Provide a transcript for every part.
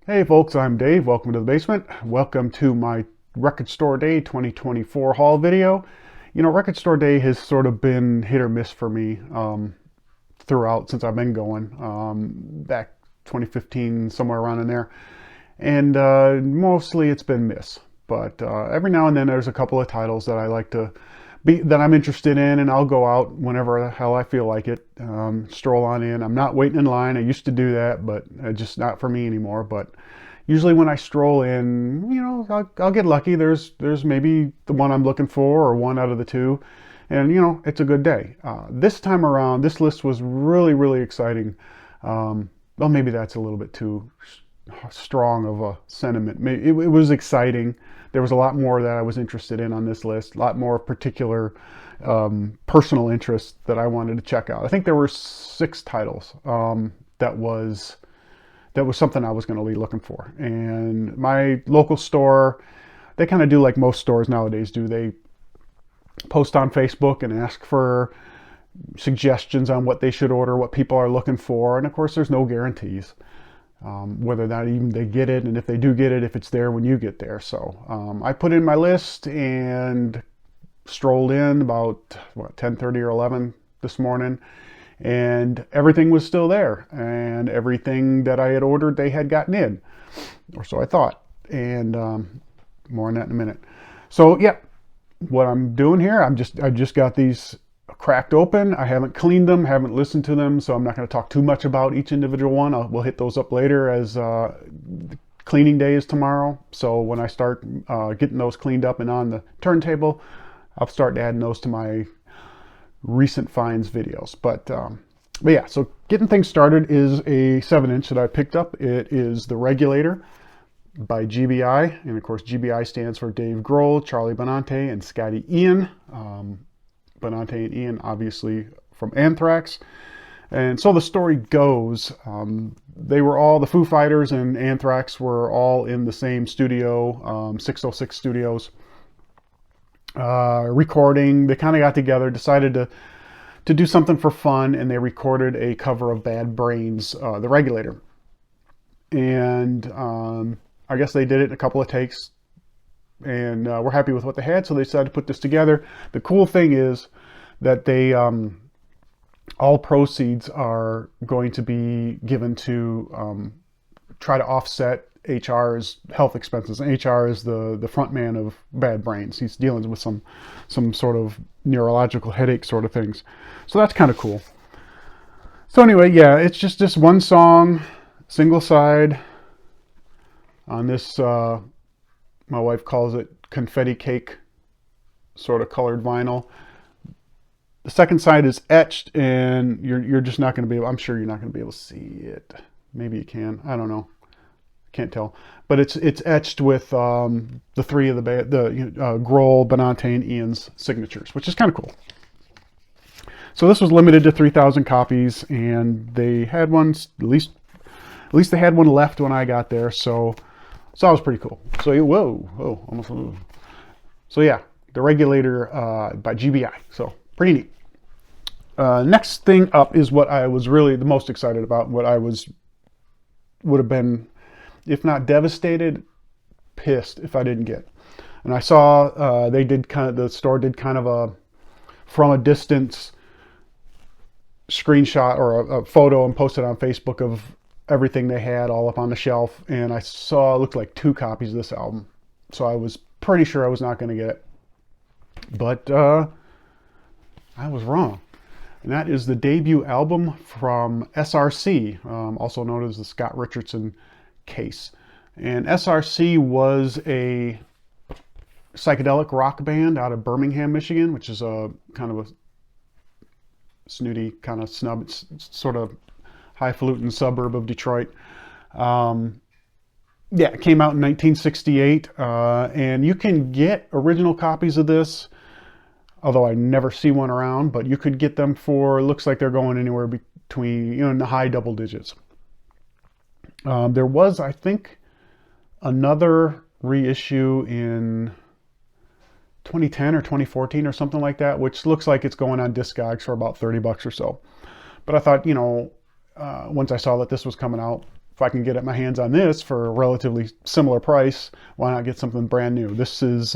Hey folks, I'm Dave. Welcome to the basement. Welcome to my Record Store Day 2024 haul video. You know, Record Store Day has sort of been hit or miss for me throughout since I've been going, back 2015, somewhere around in there. And mostly it's been miss. But every now and then there's a couple of titles that I like to that I'm interested in, and I'll go out whenever the hell I feel like it. Stroll on in. I'm not waiting in line. I used to do that, but just not for me anymore. But usually when I stroll in, you know, I'll get lucky. There's maybe the one I'm looking for, or one out of the two, and you know, it's a good day. This time around, this list was really exciting. Well, maybe that's a little bit too strong of a sentiment. It was exciting. There was a lot more that I was interested in on this list, a lot more particular personal interests that I wanted to check out. I think there were 6 titles that was something I was going to be looking for. And my local store, they kind of do like most stores nowadays do. They post on Facebook and ask for suggestions on what they should order, what people are looking for. And of course, there's no guarantees. Whether or not even they get it, and if they do get it, if it's there when you get there. So I put in my list and strolled in about 10:30 or 11 this morning, and everything was still there, and everything that I had ordered they had gotten in, or so I thought. And more on that in a minute. So yeah, what I'm doing here, I just got these cracked open. I haven't cleaned them, haven't listened to them, so I'm not going to talk too much about each individual one. We'll hit those up later, as cleaning day is tomorrow. So when I start getting those cleaned up and on the turntable, I'll start adding those to my recent finds videos. But yeah, so getting things started is a 7-inch that I picked up. It is the Regulator by GBI, and of course GBI stands for Dave Grohl, Charlie Benante, and Scotty Ian. Benante and Ian, obviously from Anthrax. And so the story goes, they were all, the Foo Fighters and Anthrax were all in the same studio, 606 Studios, recording. They kind of got together, decided to do something for fun, and they recorded a cover of Bad Brains, The Regulator. And I guess they did it in a couple of takes, and we're happy with what they had, so they decided to put this together. The cool thing is that they all proceeds are going to be given to try to offset HR's health expenses. And HR is the front man of Bad Brains. He's dealing with some sort of neurological headache sort of things, so that's kind of cool. So anyway, yeah, it's just this one song, single side on this my wife calls it confetti cake sort of colored vinyl. The second side is etched, and you're just not going to be able, I'm sure you're not going to be able to see it. Maybe you can. I don't know. Can't tell. But it's etched with the 3 of the Grohl, Benante, and Ian's signatures, which is kind of cool. So this was limited to 3,000 copies, and they had one, at least they had one left when I got there. So that was pretty cool. So almost. So yeah, the Regulator by GBI. So pretty neat. Next thing up is what I was really the most excited about. What I would have been, if not devastated, pissed if I didn't get. And I saw the store did kind of a from a distance screenshot or a photo and posted on Facebook of everything they had all up on the shelf, and I saw it looked like 2 copies of this album. So I was pretty sure I was not going to get it, but I was wrong. And that is the debut album from SRC, also known as the Scott Richardson Case. And SRC was a psychedelic rock band out of Birmingham, Michigan, which is a kind of a snooty kind of snub. It's sort of highfalutin suburb of Detroit. Yeah, it came out in 1968, and you can get original copies of this, although I never see one around, but you could get them for, looks like they're going anywhere between, you know, in the high double digits. There was, I think, another reissue in 2010 or 2014 or something like that, which looks like it's going on Discogs for about $30 or so. But I thought, you know, once I saw that this was coming out, if I can get my hands on this for a relatively similar price, why not get something brand new? This is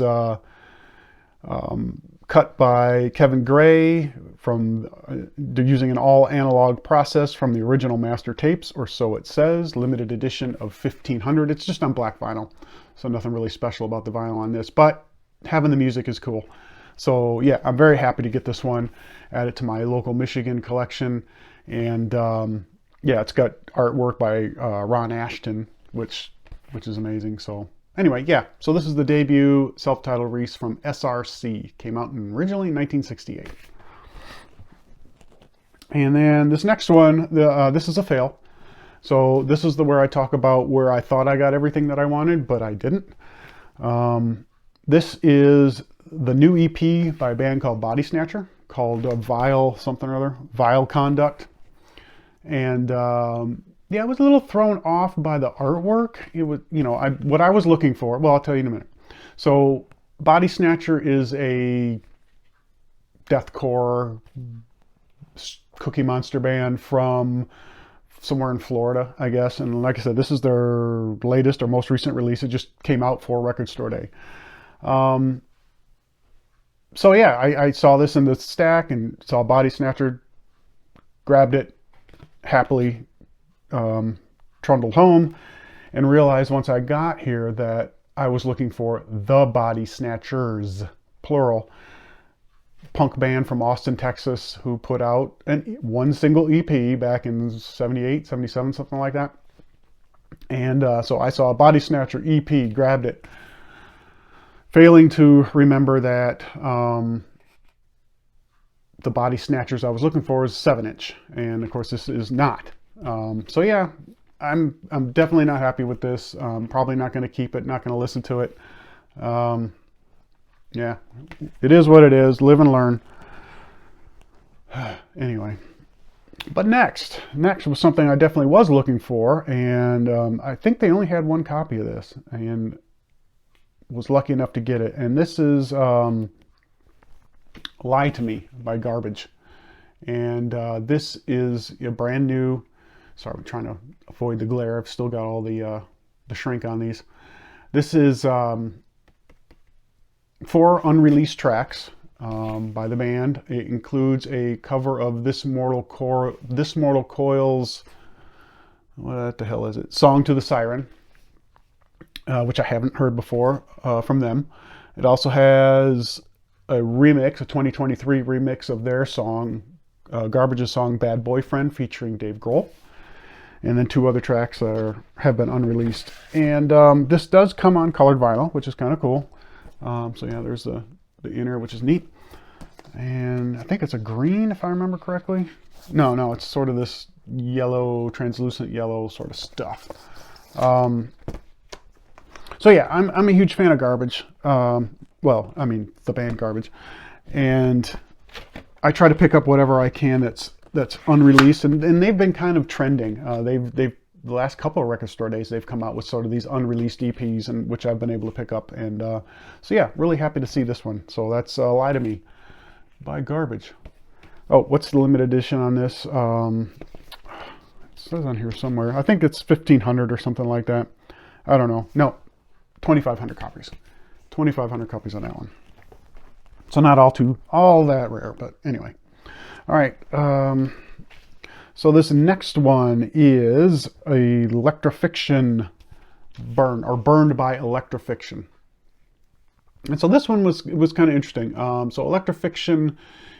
cut by Kevin Gray from they're using an all analog process from the original master tapes, or so it says. Limited edition of 1500. It's just on black vinyl, so nothing really special about the vinyl on this, but having the music is cool. So yeah, I'm very happy to get this one, add it to my local Michigan collection. And yeah, it's got artwork by Ron Ashton, which is amazing. So anyway, yeah, so this is the debut self-titled release from SRC. Came out originally in 1968. And then this next one, this is a fail. So this is where I talk about where I thought I got everything that I wanted, but I didn't. This is the new EP by a band called Body Snatcher, called Vile something or other, Vile Conduct. And yeah, I was a little thrown off by the artwork. It was, you know, what I was looking for, well, I'll tell you in a minute. So Body Snatcher is a deathcore Cookie Monster band from somewhere in Florida, I guess. And like I said, this is their latest or most recent release. It just came out for Record Store Day. So yeah, I saw this in the stack and saw Body Snatcher, grabbed it, happily trundled home, and realized once I got here that I was looking for the Body Snatchers, plural, punk band from Austin, Texas, who put out one single EP back in 78, 77, something like that. And so I saw a Body Snatcher EP, grabbed it, failing to remember that the Body Snatchers I was looking for is 7-inch, and of course this is not. So yeah, I'm definitely not happy with this. Probably not going to keep it, not going to listen to it. Yeah, it is what it is. Live and learn. Anyway, but next was something I definitely was looking for, and I think they only had one copy of this, and was lucky enough to get it. And this is Lie to Me by Garbage. And this is a brand new, sorry, I'm trying to avoid the glare. I've still got all the shrink on these. This is 4 unreleased tracks by the band. It includes a cover of This Mortal Coil's, what the hell is it? Song to the Siren, which I haven't heard before from them. It also has a remix, a 2023 remix of their song, Garbage's song Bad Boyfriend, featuring Dave Grohl. And then 2 other tracks that have been unreleased. And this does come on colored vinyl, which is kind of cool. So yeah, there's the inner, which is neat. And I think it's a green, if I remember correctly. No, it's sort of this yellow, translucent yellow sort of stuff. So yeah, I'm a huge fan of Garbage. Well, I mean, the band Garbage. And I try to pick up whatever I can that's unreleased, and they've been kind of trending. They've the last couple of Record Store Days, they've come out with sort of these unreleased EPs, and which I've been able to pick up. And so yeah, really happy to see this one. So that's Lie to Me by Garbage. Oh, what's the limited edition on this? It says on here somewhere. I think it's 1,500 or something like that. I don't know. No, 2,500 copies. 2,500 copies on that one. So not all that rare, but anyway. All right. So this next one is Electrofiction Burned by Electrofiction. And so this one was kind of interesting. So Electrofiction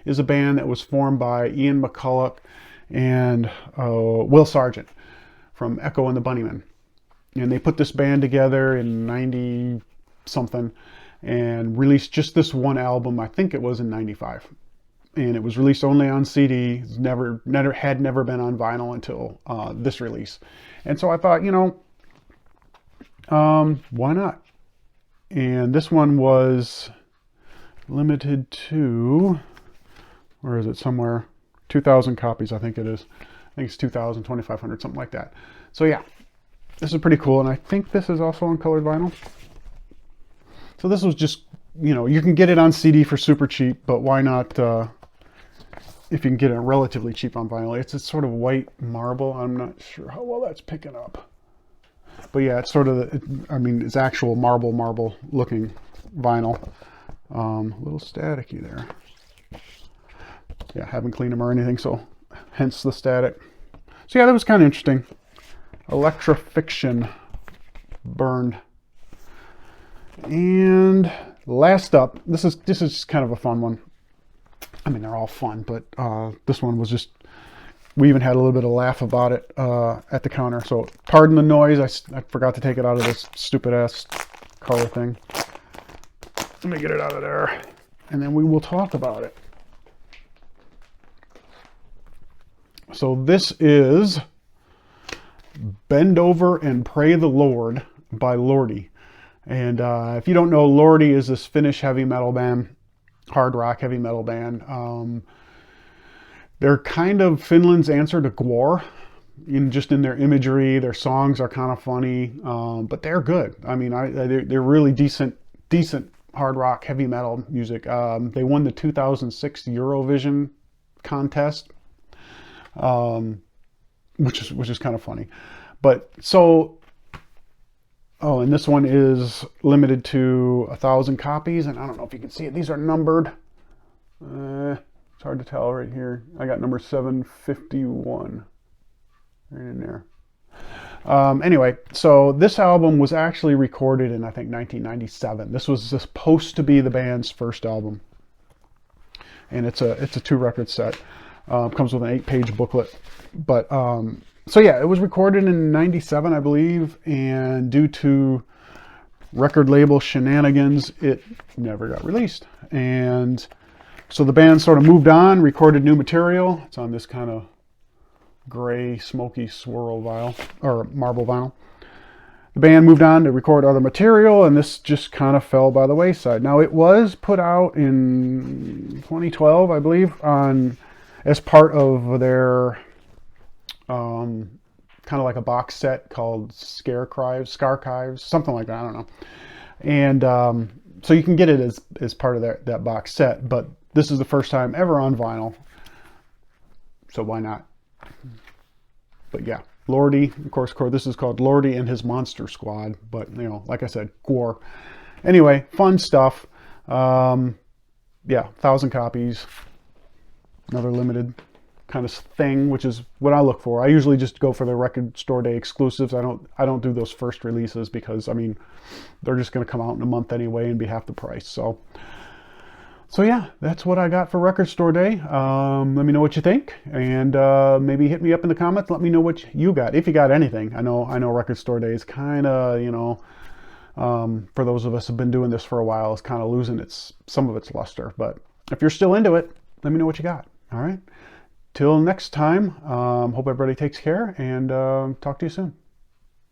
is a band that was formed by Ian McCulloch and Will Sargent from Echo and the Bunnymen. And they put this band together in 90 something and released just this one album. I think it was in 95. And it was released only on CD. It's never been on vinyl until this release. And so I thought, you know, why not? And this one was limited to, where is it, somewhere, 2,000 copies, I think it is. I think it's 2,000, 2,500, something like that. So yeah, this is pretty cool. And I think this is also on colored vinyl. So this was just, you know, you can get it on CD for super cheap, but why not if you can get it relatively cheap on vinyl. It's a sort of white marble. I'm not sure how well that's picking up. But yeah, it's sort of, I mean, it's actual marble looking vinyl. A little staticky there. Yeah, haven't cleaned them or anything, so hence the static. So yeah, that was kind of interesting. Electrofiction burned. And last up, this is just kind of a fun one. I mean, they're all fun, but this one was just, we even had a little bit of laugh about it at the counter. So pardon the noise. I forgot to take it out of this stupid ass color thing. Let me get it out of there, and then we will talk about it. So this is Bend Over and Pray the Lord by Lordi. And if you don't know, Lordi is this Finnish heavy metal band, hard rock heavy metal band. They're kind of Finland's answer to Gwar, just in their imagery. Their songs are kind of funny, but they're good. I mean, they're really decent hard rock heavy metal music. They won the 2006 Eurovision contest, which is kind of funny. But so, oh, and this one is limited to 1,000 copies, and I don't know if you can see it. These are numbered. It's hard to tell right here. I got number 751 right in there. Anyway, so this album was actually recorded in, I think, 1997. This was supposed to be the band's first album, and it's a 2-record set. Comes with an 8-page booklet. But so yeah, it was recorded in 97, I believe, and due to record label shenanigans, it never got released. And so the band sort of moved on, recorded new material. It's on this kind of gray, smoky swirl vinyl, or marble vinyl. The band moved on to record other material, and this just kind of fell by the wayside. Now, it was put out in 2012, I believe, as part of their kind of like a box set called Scarchives, something like that, I don't know. And so you can get it as part of that box set, but this is the first time ever on vinyl, so why not? But yeah, Lordi, of course, this is called Lordi and His Monster Squad, but, you know, like I said, Gwar. Anyway, fun stuff. Yeah, 1,000 copies. Another limited kind of thing, which is what I look for. I usually just go for the record store day exclusives. I don't do those first releases because, I mean, they're just going to come out in a month anyway and be half the price. So yeah, that's what I got for Record Store Day. Let me know what you think, and maybe hit me up in the comments. Let me know what you got, if you got anything. I know Record Store Day is kind of, you know, for those of us who've been doing this for a while, it's kind of losing some of its luster. But if you're still into it, let me know what you got. All right. Till next time, hope everybody takes care, and talk to you soon.